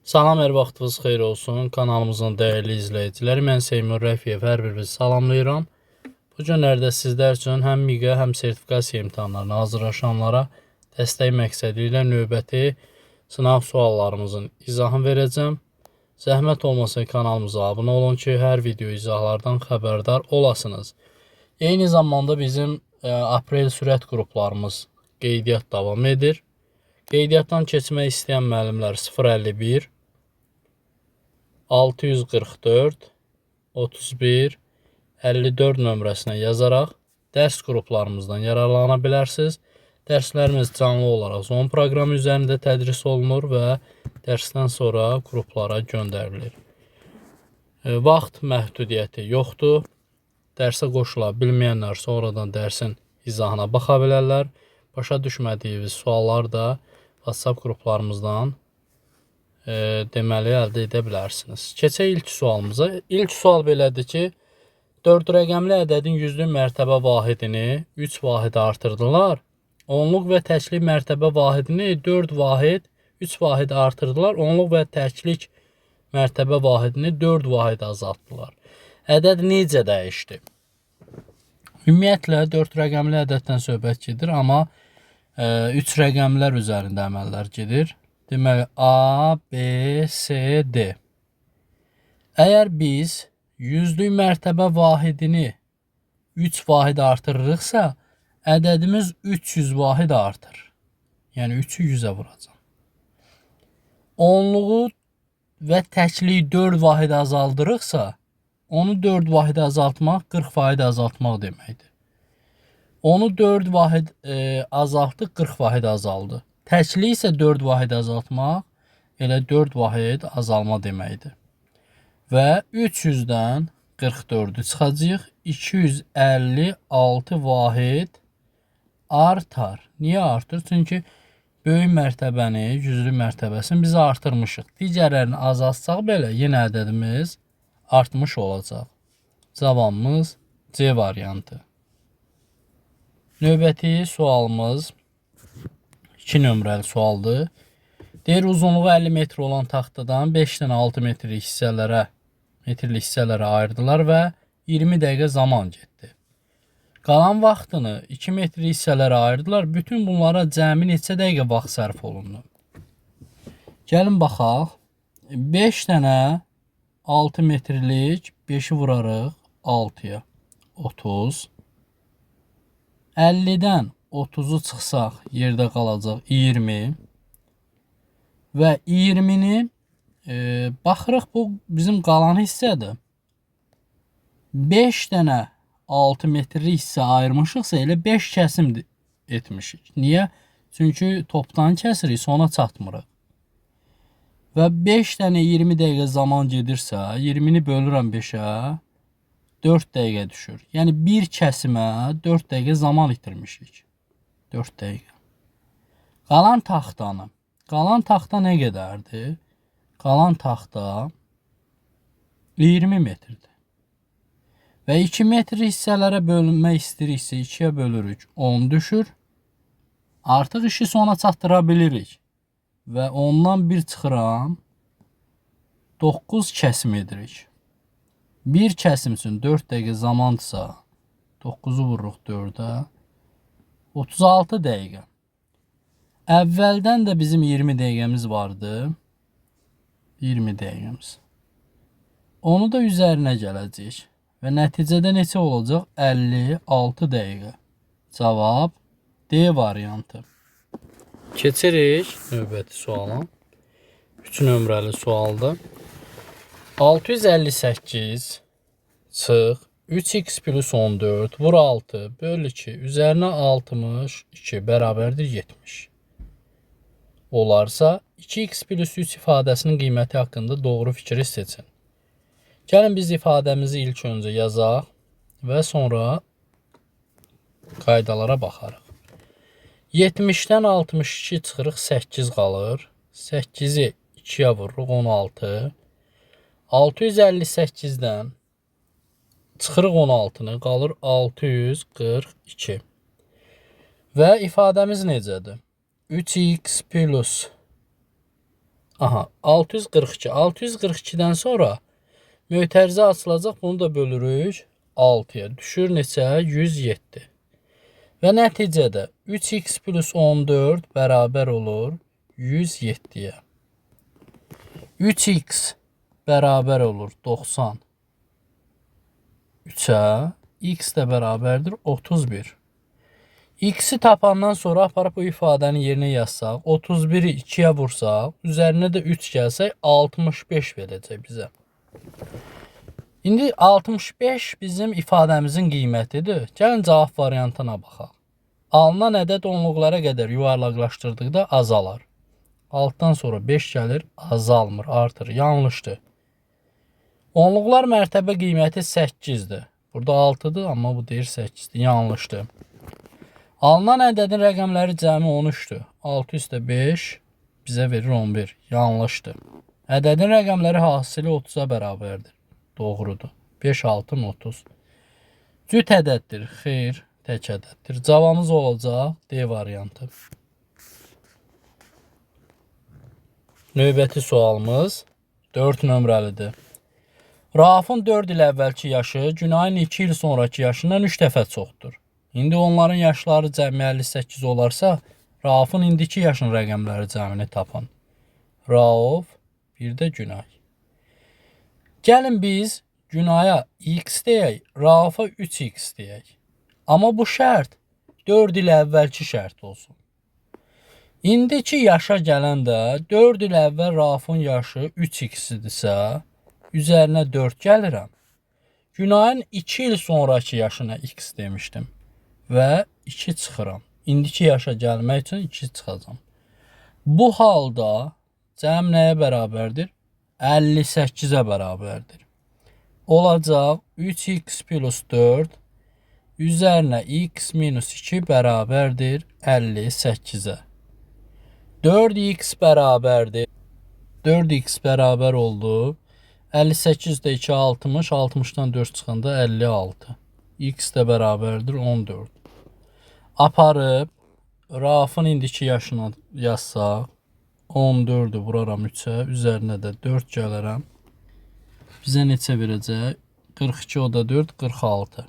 Salam, hər vaxtınız xeyir olsun. Kanalımızın dəyərli izləyiciləri, mən Seymur Rəfiyev, hər birinizi salamlayıram. Bu günlərdə sizlər üçün həm MİQə, həm sertifikasiya imtahanlarına hazırlaşanlara dəstək məqsədi ilə növbəti sınaq suallarımızın izahını verəcəm. Zəhmət olmasa kanalımıza abunə olun ki, hər video izahlardan xəbərdar olasınız. Eyni zamanda bizim aprel sürət qruplarımız qeydiyyat davam edir. Qeydiyyatdan keçmək istəyən müəllimlər 051 644 31 54 nömrəsinə yazaraq dərs qruplarımızdan yararlana bilərsiniz. Dərslərimiz canlı olaraq Zoom proqramı üzərində tədris olunur və dərsdən sonra qruplara göndərilir. Vaxt məhdudiyyəti yoxdur. Dərsə qoşula bilməyənlər sonradan dərsin izahına baxa bilərlər. Başa düşmədiyiniz suallar da WhatsApp qruplarımızdan deməli əldə edə bilərsiniz. Keçək ilk sualımıza. İlk sual belədir ki, 4 rəqəmli ədədin yüzlü mərtəbə vahidini 3 vahidə artırdılar. Onluq və təklik mərtəbə vahidini 4 vahid, 3 vahid artırdılar. Onluq və təklik mərtəbə vahidini 4 vahid azaltdılar. Ədəd necə dəyişdi? Ümumiyyətlə 4 rəqəmli ədəddən söhbət gedir, amma 3 rəqəmlər üzərində əməllər gedir. Deməli, A, B, C, D. Əgər biz yüzlük mərtəbə vahidini 3 vahid artırırıqsa, ədədimiz 300 vahid artır. Yəni 3'ü 100'ə vuracam. Onluğu və təkliyi 4 vahid azaldırıqsa, onu 4 vahid azaltmaq 40 vahid azaltmaq deməkdir. Onu 4 vahid azaltdıq, 40 vahid azaldı. Təklik isə 4 vahid azaltmaq elə 4 vahid azalma deməkdir. Və 300-dən 44'ü çıxacaq, 256 vahid artar. Niyə artır? Çünki böyük mərtəbəni, yüzlü mərtəbəsini biz artırmışıq. Digərlərini azaltsaq belə yenə ədədimiz artmış olacaq. Cavabımız C variantı. Növbəti sualımız 2 nömrəli sualdır. Deyir, uzunluğu 50 metr olan taxtadan 5 dənə 6 metrlik hissələrə ayırdılar və 20 dəqiqə zaman getdi. Qalan vaxtını 2 metrlik hissələrə ayırdılar. Bütün bunlara cəmi neçə dəqiqə vaxt sərf olundu? Gəlin baxaq. 5 dənə 6 metrlik 5'i vurarıq 6'ya. 30. 50'dən 30'u çıxsaq yerdə qalacaq 20 və 20'ni baxırıq, bu bizim qalan hissədir. 5 dənə 6 metrlik hissə ayırmışıqsa elə 5 kəsim etmişik. Niyə? Çünki topdan kəsirik, sona çatmırıq. Və 5 dənə 20 dəqiqə zaman gedirsə, 20'ni bölürəm 5'ə, 4 dəqiqə düşür. Yəni bir kəsimə 4 dəqiqə zaman itirmişik. 4 dəqiqə. Qalan taxta nə qədərdir? Qalan taxta 20 metrdir. Və 2 metr hissələrə bölünmək istəyiriksə 2'yə bölürük, 10 düşür. Artıq işi sona çatdıra bilirik. Və ondan 1 çıxıram, 9 kəsim edirik. Bir kəsim üçün 4 dəqiqə zamandırsa, 9'u vururuq 4'ə, 36 dəqiqə. Əvvəldən də bizim 20 dəqiqəmiz vardı. 20 dəqiqəmiz. Onu da üzərinə gələcək. Və nəticədə neçə olacaq? 56 dəqiqə. Cavab D variantı. Keçirik növbəti suala. 3 nömrəli sualdır. 658 çıx 3x plus 14 vur 6 böl 2 üzərinə 62 bərabərdir 70. Olarsa 2x plus 3 ifadəsinin qiyməti haqqında doğru fikri seçin. Gəlin biz ifadəmizi ilk öncə yazaq və sonra qaydalara baxarıq. 70'dən 62 çıxırıq 8 qalır. 8'i 2'yə vururuq 16. 658'dən çıxırıq 16'nı, qalır 642. Və ifadəmiz necədir? 3x plus Aha 642. 642'dən sonra mötərizə açılacaq. Bunu da bölürük 6-ya. Düşür neçə? 107. Və nəticədə 3x plus 14 bərabər olur 107-yə. 3x bərabər olur 90. 3'ə, x də bərabərdir 31. X'i tapandan sonra aparıb bu ifadəni yerinə yazsaq, 31'i 2'yə vursaq, üzərinə də 3 gəlsək 65 verəcək bizə. İndi 65 bizim ifadəmizin qiymətidir. Gəlin cavab variantına baxaq. Alınan ədəd onluqlara qədər yuvarlaqlaşdırdıqda azalar. Altdan sonra 5 gəlir, azalmır, artır. Yanlışdır. Onluqlar mərtəbə qiyməti 8'dir. Burada 6'dır, amma bu deyir 8'dir. Yanlışdır. Alınan ədədin rəqəmləri cəmi 13'dür. 6 üstə 5 bizə verir 11. Yanlışdır. Ədədin rəqəmləri hasili 30'a bərabərdir. Doğrudur. 5, 6, 30. Cüt ədəddir. Xeyr, tək ədəddir. Cavabımız olacaq D variantı. Növbəti sualımız 4 nömrəlidir. Raufun 4 il əvvəlki yaşı Günayın 2 il sonraki yaşından 3 dəfə çoxdur. İndi onların yaşları cəmi 58 olarsa, Raufun indiki yaşın rəqəmləri cəmini tapın. Rauf, bir də Günay. Gəlin biz Günaya x deyək, Raufa 3x deyək. Amma bu şərt 4 il əvvəlki şərt olsun. İndiki yaşa gələndə 4 il əvvəl Raufun yaşı 3x-idirsə, üzərinə 4 gəlirəm. Günayın 2 il sonraki yaşına x demişdim. Və 2 çıxıram. İndiki yaşa gəlmək üçün 2 çıxacam. Bu halda cəm nəyə bərabərdir? 58'ə bərabərdir. Olacaq 3x plus 4 üzərinə x minus 2 bərabərdir 58'ə. 4x bərabərdir. 4x bərabər oldu. 58'də 2 60, 60'dan 4 çıxanda 56. X də bərabərdir 14. Aparıb Raufun indiki yaşına yazsaq, 14'ü vuraram 3'ə, üzərinə də 4 gələrəm. Bizə neçə verəcək? 42, o da 4, 46.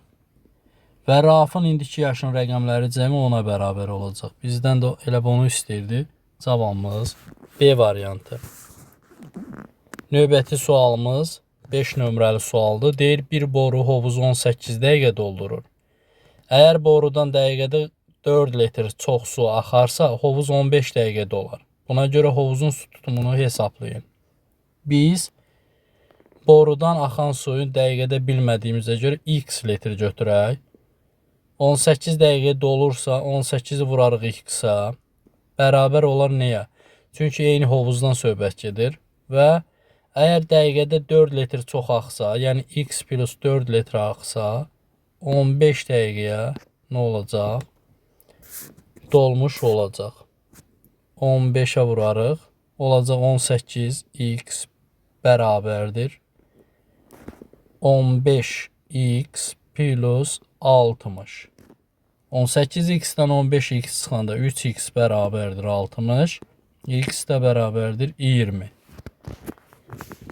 Və Raufun indiki yaşın rəqəmləri cəmi 10'a bərabər olacaq. Bizdən də elə bunu istəyirdi. Cavabımız B variantı. Növbəti sualımız 5 nömrəli sualdır. Deyir, bir boru hovuzu 18 dəqiqə doldurur. Əgər borudan dəqiqədə 4 litr çox su axarsa, hovuz 15 dəqiqə dolar. Buna görə hovuzun su tutumunu hesablayın. Biz borudan axan suyun dəqiqədə bilmədiyimizə görə x litr götürək. 18 dəqiqə dolursa, 18'i vurarıq x-a. Bərabər olar nəyə? Çünki eyni hovuzdan söhbət gedir. Və əgər dəqiqədə 4 litr çox axsa, yəni x plus 4 litr axsa, 15 dəqiqəyə nə olacaq? Dolmuş olacaq. 15'ə vurarıq. Olacaq 18 x bərabərdir 15x plus 60. 18x-dən 15x çıxanda 3x bərabərdir 60. X də bərabərdir 20.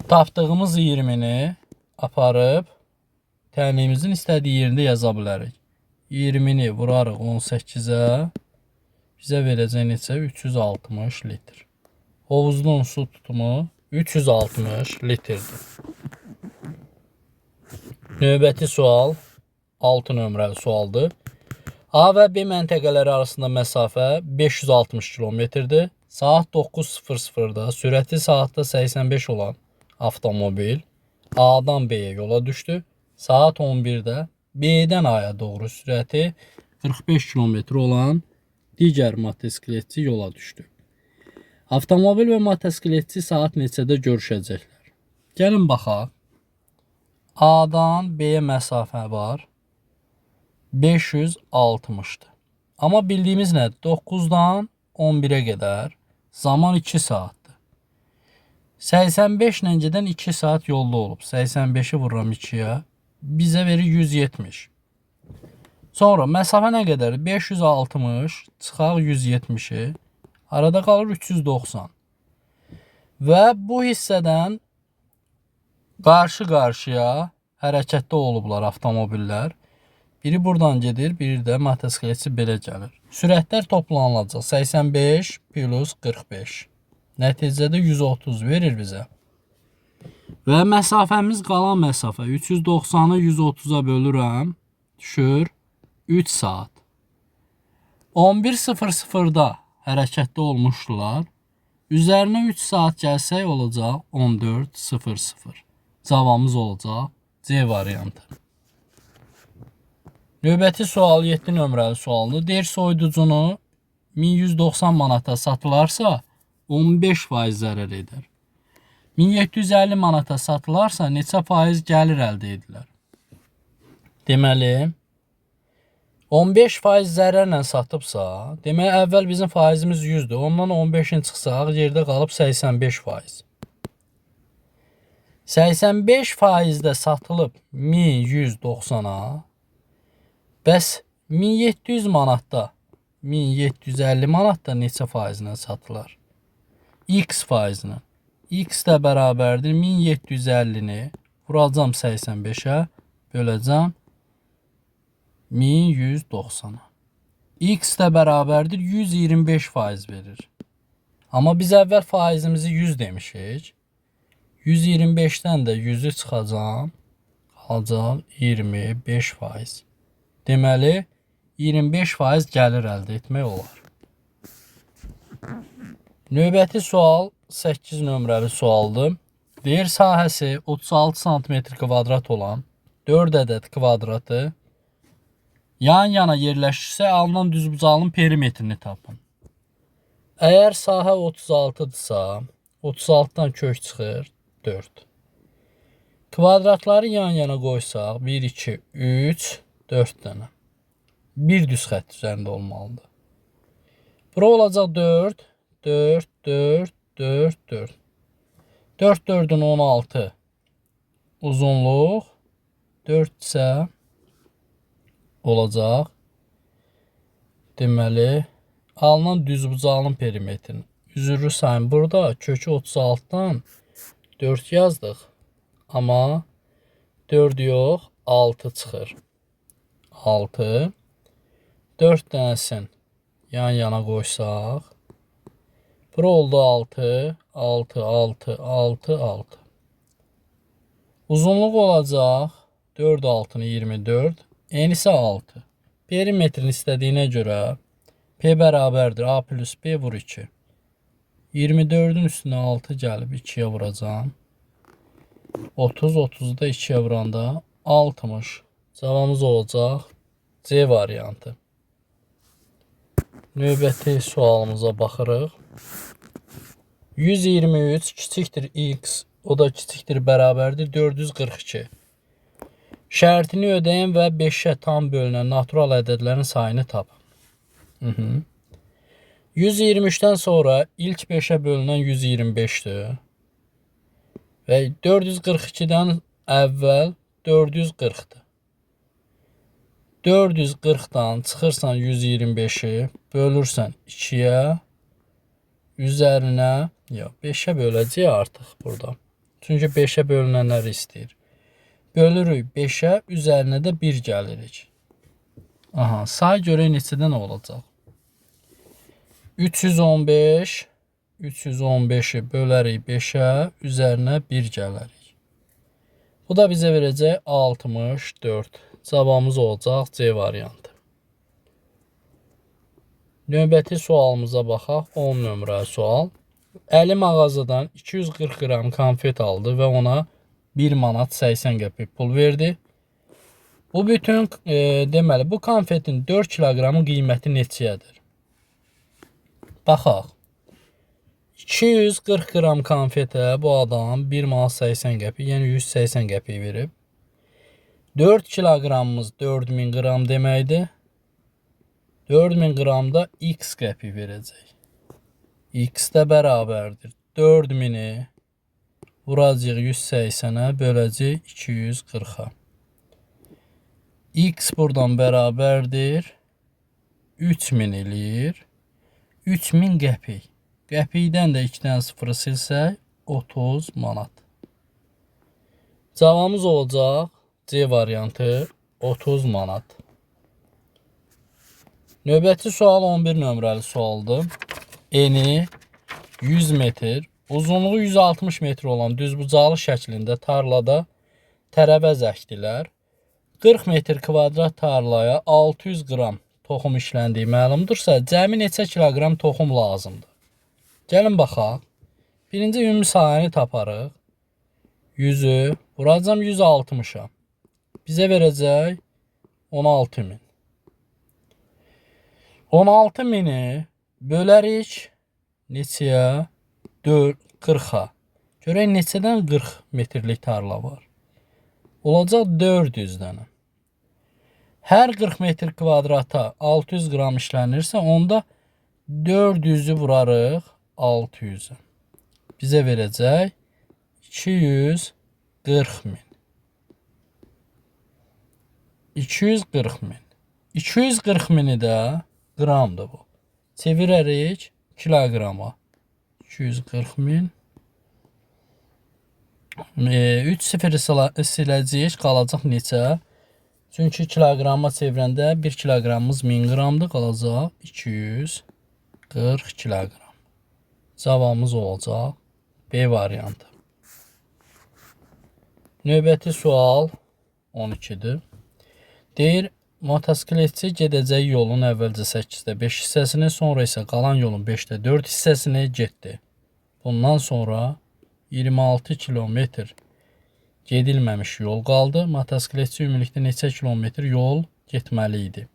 Tapdığımız 20'ni aparıb təlimimizin istədiyi yerində yaza bilərik. 20'ni vurarıq 18'ə. Bizə verəcək neçə? 360 litr. Hovuzun su tutumu 360 litrdir. Növbəti sual 6 nömrəli sualdır. A və B məntəqələri arasında məsafə 560 kilometrdir. Saat 9:00-da sürəti saatda 85 olan avtomobil A'dan B'yə yola düşdü. Saat 11'də B'dən A'ya doğru sürəti 45 kilometr olan digər motosikletçi yola düşdü. Avtomobil və motosikletçi saat neçədə görüşəcəklər? Gəlin baxaq. A'dan B'yə məsafə var. 560'dır. Amma bildiyimiz nədir? 9'dan 11'ə qədər zaman 2 saatdır. 85 ilə gedən 2 saat yolda olub. 85'i vururam 2'yə. Bizə verir 170. Sonra məsafə nə qədər? 560 çıxaq 170'i. Arada qalır 390. Və bu hissədən qarşı-qarşıya hərəkətdə olublar avtomobillər. Biri buradan gedir, biri də motosikletçi belə gəlir. Sürətlər toplanılacaq 85 plus 45. Nəticədə 130 verir bizə. Və məsafəmiz qalan məsafə 390-ı 130-a bölürəm. Düşür 3 saat. 11:00-da hərəkətdə olmuşdular. Üzərinə 3 saat gəlsək olacaq 14:00. Cavabımız olacaq C variantı. Növbəti sual 7 nömrəli sualdır. Deyir soyuducunu 1190 manata satılarsa 15% zərər edər. 1750 manata satılarsa neçə faiz gəlir əldə edilər? Deməli 15% zərərlə satıbsa, demək əvvəl bizim faizimiz 100-dür. Ondan 15-in çıxsaq, yerdə qalıb 85%. 85%də satılıb 1190-a. Bəs 1700 manatda, 1750 manatda neçə faizlə satılar? X faizinə. X də bərabərdir 1750-ni vuracam 85-ə, böləcəm 1190-a. X də bərabərdir 125% verir. Amma biz əvvəl faizimizi 100 demişik. 125-dən də 100-ü çıxacam, qalacaq 25%. Deməli 25% gəlir əldə etmək olar. Növbəti sual 8 nömrəli sualdır. Deyir sahəsi 36 cm² olan 4 ədəd kvadratı yan-yana yerləşirsə alınan düzbucağının perimetrini tapın. Əgər sahə 36-dırsa, 36-dan kök çıxır 4. Kvadratları yan-yana qoysaq 1, 2, 3, 4 dənə. Bir düz xətt üzərində olmalıdır. Bura olacaq 4, 4, 4, 4, 4. 4, 4-ün 16 uzunluq, 4 isə olacaq. Deməli, alınan düzbucağının perimetrini. Üzürlü sayın burada kökü 36-dan 4 yazdıq. Amma 4 yox, 6 çıxır. 6. 4 dənəsini yan-yana qoysaq. Bura oldu 6, 6, 6, 6, 6. Uzunluq olacaq 4, 6-nı 24. En isə 6. Perimetrin istədiyinə görə P bərabərdir A plus B vur 2. 24-ün üstünə 6 gəlib 2-yə vuracam. 30, 30-u da 2-yə vuranda 60. Cavabımız olacaq C variantı. Növbəti sualımıza baxırıq. 123 kiçikdir x, o da kiçikdir bərabərdir 442. Şərtini ödəyən və 5-ə tam bölünən natural ədədlərin sayını tapın. 123-dən sonra ilk 5-ə bölünən 125-dir. Və 442-dən əvvəl 440-dır. 440-dan çıxırsan 125-i, bölürsən 2-yə, üzərinə, yox, 5-ə böləcək artıq burada. Çünki 5-ə bölünənləri istəyir. Bölürük 5-ə, üzərinə də 1 gəlirik. Aha, say görək neçədən olacaq. 315, 315-i bölərik 5-ə, üzərinə 1 gəlirik. Bu da bizə verəcək 64. Cavabımız olacaq C variantı. Növbəti sualımıza baxaq. 10 nömrəli sual. Əli mağazadan 240 qram konfet aldı və ona 1 manat 80 qəpik pul verdi. Bu bütün deməli bu konfetin 4 kiloqramın qiyməti neçəyədir? Baxaq. 240 qram konfetə bu adam 1 manat 80 qəpik, yəni 180 qəpik verib. 4 kiloqramımız 4000 qram deməkdir. 4000 qramda x qəpik verəcək. X də bərabərdir. 4000-i vuracaq 180-ə, böləcək 240-a. X buradan bərabərdir. 3000 eləyir. 3000 qəpik. Qəpikdən də 2 dənə sıfırı silsək 30 manat. Cavabımız olacaq C variantı 30 manat. Növbəti sual 11 nömrəli sualdır. Eni 100 metr, uzunluğu 160 metr olan düzbucaqlı şəklində tarlada tərəvəz əkdilər. 40 metr kvadrat tarlaya 600 qram toxum işləndiyi məlumdursa, cəmi neçə kiloqram toxum lazımdır? Gəlin baxaq. Birinci ümumi sayəni taparıq. 100'ü vuracam 160'a. Bizə verəcək 16.000. 16.000'i bölərik neçəyə? 40'a. Görək neçədən 40 metrlik tarla var. Olacaq 400 dənə. Hər 40 metr kvadrata 600 qram işlənirsə, onda 400'ü vurarıq 600'ə. Bizə verəcək 240.000. 240.000. 240.000'i də qramdır bu. Çevirərik kiloqrama. 240.000. 3 sıfır siləcəyik, qalacaq neçə? Çünki kiloqrama çevirəndə 1 kiloqramımız 1000 qramdır, qalacaq 240 kiloqram. Cavabımız olacaq B variantı. Növbəti sual 12'dir. Deyir, motosikletçi gedəcək yolun əvvəlcə 8'də 5 hissəsini, sonra isə qalan yolun 5'də 4 hissəsini getdi. Bundan sonra 26 kilometr gedilməmiş yol qaldı. Motosikletçi ümumilikdə neçə kilometr yol getməli idi?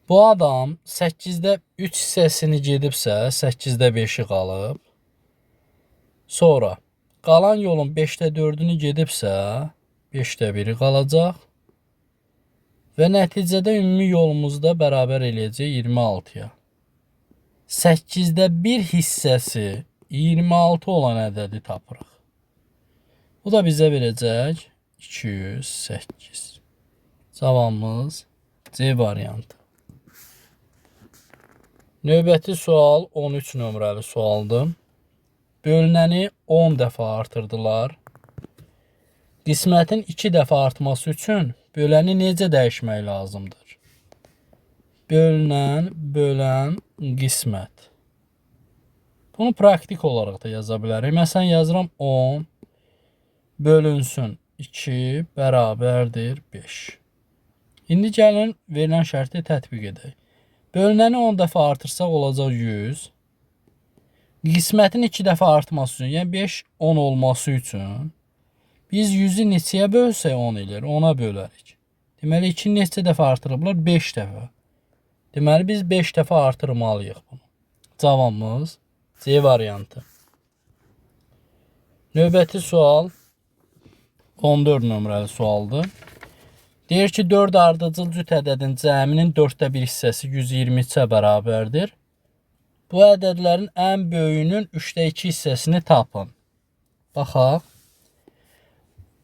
Bu adam 8'də 3 hissəsini gedibsə, 8'də 5'i qalıb. Sonra qalan yolun 5'də 4'ünü gedibsə, 5'də 1'i qalacaq. Və nəticədə ümumi yolumuzda bərabər eləyəcək 26'ya. 8'də 1 hissəsi 26 olan ədədi tapırıq. Bu da bizə verəcək 208. Cavabımız C variantı. Növbəti sual 13 nömrəli sualdır. Bölünəni 10 dəfə artırdılar. Qismətin 2 dəfə artması üçün böləni necə dəyişmək lazımdır? Bölünən, bölən, qismət. Bunu praktik olaraq da yaza bilərik. Məsələn, yazıram 10 bölünsün 2 bərabərdir 5. İndi gəlin verilən şərti tətbiq edək. Bölünəni 10 dəfə artırsaq olacaq 100. Qismətin 2 dəfə artması üçün, yəni 5 10 olması üçün biz 100'ü neçəyə bölsək 10 edir, 10'a bölərik. Deməli 2 neçə dəfə artırıblar? 5 dəfə. Deməli biz 5 dəfə artırmalıyıq bunu. Cavabımız C variantı. Növbəti sual 14 nömrəli sualdır. Deyir ki, 4 ardıcıl cüt ədədin cəminin 4'də 1 hissəsi 123'ə bərabərdir. Bu ədədlərin ən böyüyünün 3'də 2 hissəsini tapın. Baxaq.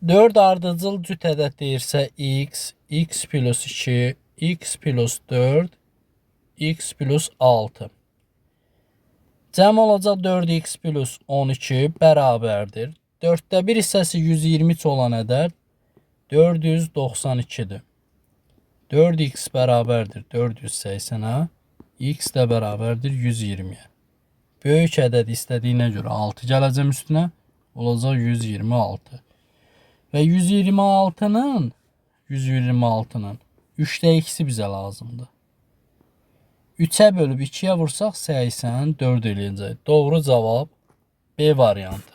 4 ardıcıl cüt ədəd deyirsə x, x plus 2, x plus 4, x plus 6. Cəm olacaq 4x plus 12 bərabərdir. 4'də 1 hissəsi 123 olan ədəd 492'dir. 4x bərabərdir 480'ə, x də bərabərdir 120'yə. Böyük ədəd istədiyinə görə 6 gələcəm üstünə, olacaq 126. Və 126'nın 3'də x'i bizə lazımdır. 3'ə bölüb 2'yə vursaq 84 eləyəcək. Doğru cavab B variantı.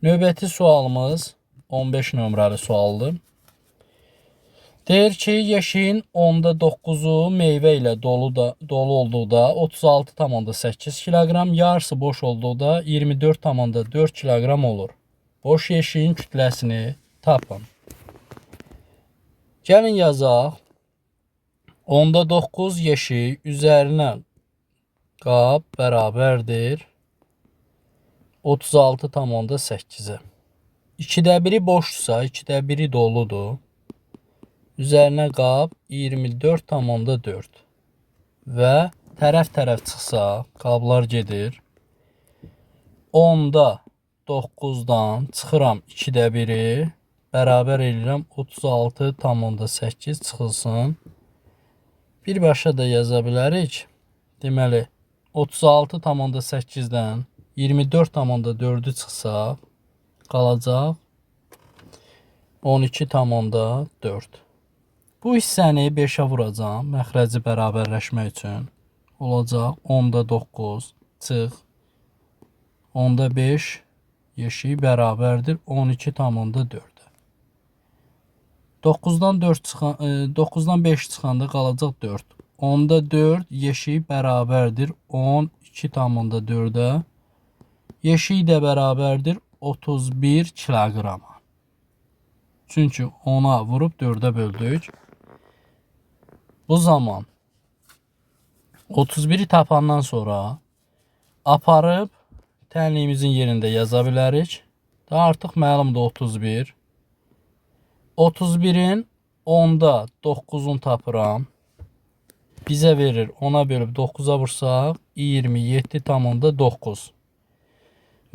Növbəti sualımız 15 nömrəli sualdır. Deyir ki, yeşiyin 10'da 9'u meyvə ilə dolu olduqda 36,8 kiloqram, yarısı boş olduqda 24,4 kiloqram olur. Boş yeşiyin kütləsini tapın. Gəlin yazaq. 10'da 9 yeşik üzərinə qab bərabərdir 36,8'ə. 2'də 1'i boşdursa, 2'də 1'i doludur. Üzərinə qab 24,4 və tərəf-tərəf çıxsa qablar gedir. 10-da 9-dan çıxıram 2-də 1-i, bərabər edirəm 36,8 çıxılsın. Birbaşa da yaza bilərik. Deməli, 36,8-dən 24,4-ü çıxsaq, qalacaq 12,4. Bu hissəni 5-ə vuracam, məxrəci bərabərləşmək üçün. Olacaq 10-da 9 çıx. 10-da 5 yeşik bərabərdir 12,4. 9-dan 5 çıxanda qalacaq 4. 10-da 4 yeşik bərabərdir 12,4-ə. Yeşik də bərabərdir 31 kiloqrama. Çünki 10'a vurub 4'ə böldük. Bu zaman 31'i tapandan sonra aparıb tənliyimizin yerində yaza bilərik. Da artıq məlumdur 31. 31'in 10'da 9'unu tapıram. Bizə verir 10'a bölüb 9'a vursaq 27,9.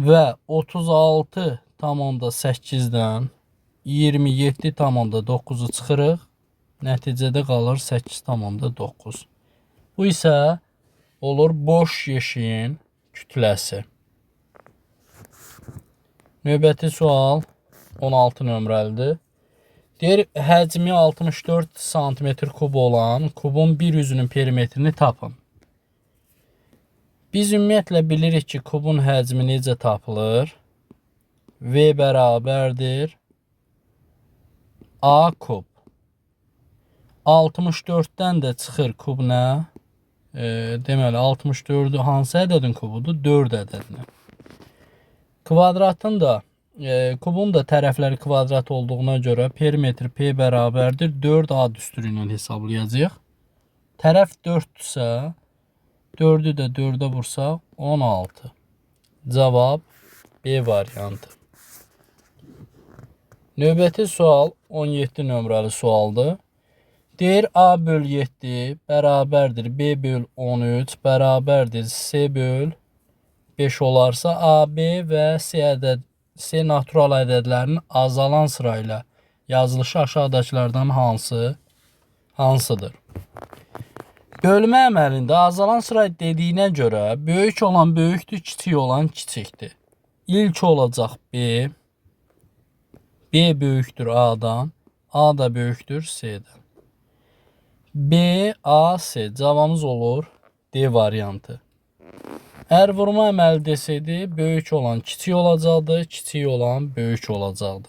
Və 36,8'dən 27,9'u çıxırıq. Nəticədə qalır 8,9. Bu isə olur boş yeşiyin kütləsi. Növbəti sual 16 nömrəlidir. Deyir, həcmi 64 cm kub olan kubun bir üzünün perimetrini tapın. Biz ümumiyyətlə bilirik ki, kubun həcmi necə tapılır? V bərabərdir A kub. 64'dən də çıxır kub nə? Deməli, 64'ü hansı ədədin kubudur? 4 ədədini. Kvadratın da, kubun da tərəfləri kvadrat olduğuna görə perimetr P bərabərdir 4A düsturu ilə hesablayacağıq. Tərəf 4-dürsə, 4'ü də 4'ə vursaq 16. Cavab B variantı. Növbəti sual 17 nömrəli sualdır. Deyir A böl 7 bərabərdir B böl 13 bərabərdir C böl 5 olarsa AB və C natural ədədlərinin azalan sırayla yazılışı aşağıdakılardan hansıdır? Bölmə əməlində azalan sıra dediyinə görə böyük olan böyükdür, kiçik olan kiçikdir. İlk olacaq B. B böyükdür A'dan. A da böyükdür C'dən. B, A, C. Cavabımız olur D variantı. Əgər vurma əməli desəydi, böyük olan kiçik olacaqdı, kiçik olan böyük olacaqdı.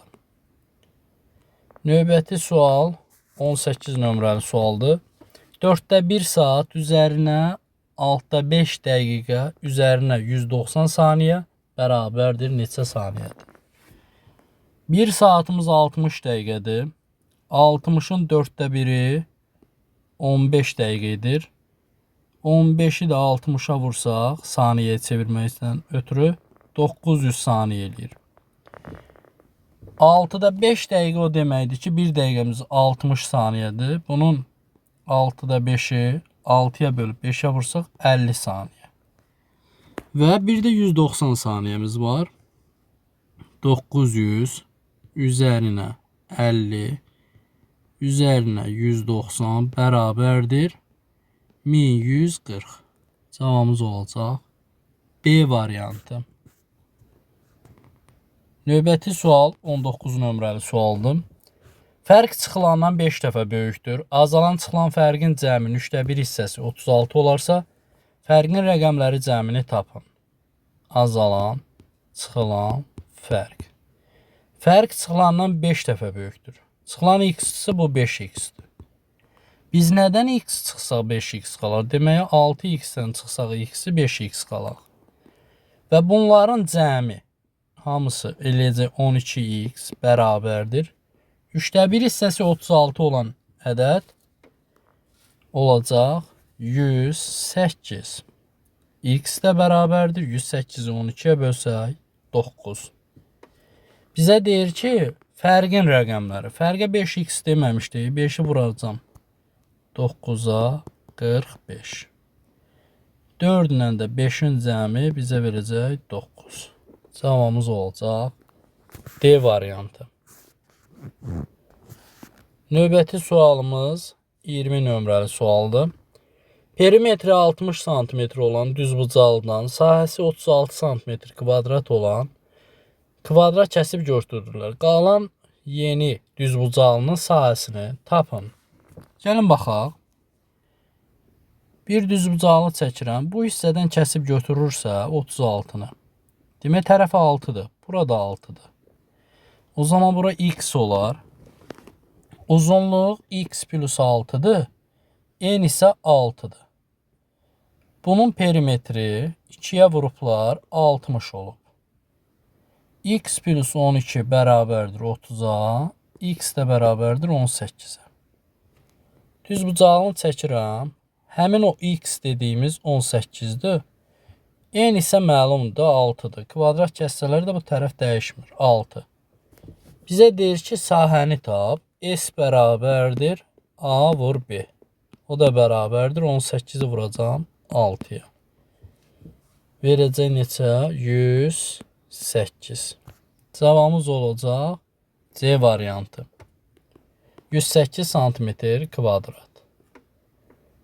Növbəti sual 18 nömrəli sualdır. 4'də 1 saat üzərinə 6'da 5 dəqiqə üzərinə 190 saniyə bərabərdir neçə saniyədir? 1 saatımız 60 dəqiqədir. 60'ın 4'də 1'i 15 dəqiqədir. 15'i də 60'a vursaq, saniyəyə çevirməkdən ötürü 900 saniyə eləyir. 6'da 5 dəqiqə o deməkdir ki, 1 dəqiqəmiz 60 saniyədir. Bunun 6'da 5'i 6'ya bölüb 5'ə vursaq 50 saniyə. Və bir də 190 saniyəmiz var. 900 üzərinə 50 üzərinə 190 bərabərdir 1140. Cavabımız olacaq B variantı. Növbəti sual 19 nömrəli sualdır. Fərq çıxılandan 5 dəfə böyükdür. Azalan çıxılan fərqin cəminin 3'də 1 hissəsi 36 olarsa, fərqin rəqəmləri cəmini tapın. Azalan, çıxılan, fərq. Fərq çıxılandan 5 dəfə böyükdür. Çıxılan x-isi bu 5x-dir. Biz nədən x çıxsaq 5x qalar? Deməyə 6x-dən çıxsaq x-i 5x qalaq. Və bunların cəmi hamısı eləcək 12x bərabərdir. 3'də 1 hissəsi 36 olan ədəd olacaq 108. X də bərabərdir 108'i 12'yə bölsək 9. Bizə deyir ki, fərqin rəqəmləri. Fərqə 5x deməmişdik. 5'i vuracam 9'a 45. 4 ilə də 5'in cəmi bizə verəcək 9. Cavabımız olacaq D variantı. Növbəti sualımız 20 nömrəli sualdır. Perimetri 60 cm olan düzbucaqlıdan sahəsi 36 cm kvadrat olan kvadrat kəsib götürürlər. Qalan yeni düzbucaqlının sahəsini tapın. Gəlin baxaq. Bir düzbucaqlı çəkirəm. Bu hissədən kəsib götürürsə 36-nı. Demək tərəfi 6-dır. Burada 6-dır. O zaman bura x olar. Uzunluq x plus 6'dır. En isə 6'dır. Bunun perimetri 2'yə vurublar 60 olub. X plus 12 bərabərdir 30'a. X də bərabərdir 18'ə. Düzbucağını çəkirəm. Həmin o x dediyimiz 18'dir. En isə məlumdur 6'dır. Kvadrat kəssələr də bu tərəf dəyişmir. 6. Bizə deyir ki, sahəni tap. S bərabərdir A vur B. O da bərabərdir 18'i vuracağım 6'ya. Verəcək neçə? 108. Cavabımız olacaq C variantı. 108 cm kvadrat.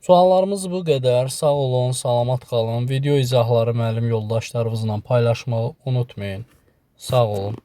Suallarımız bu qədər. Sağ olun, salamat qalın. Video izahları müəllim yoldaşlarınızla paylaşmağı unutmayın. Sağ olun.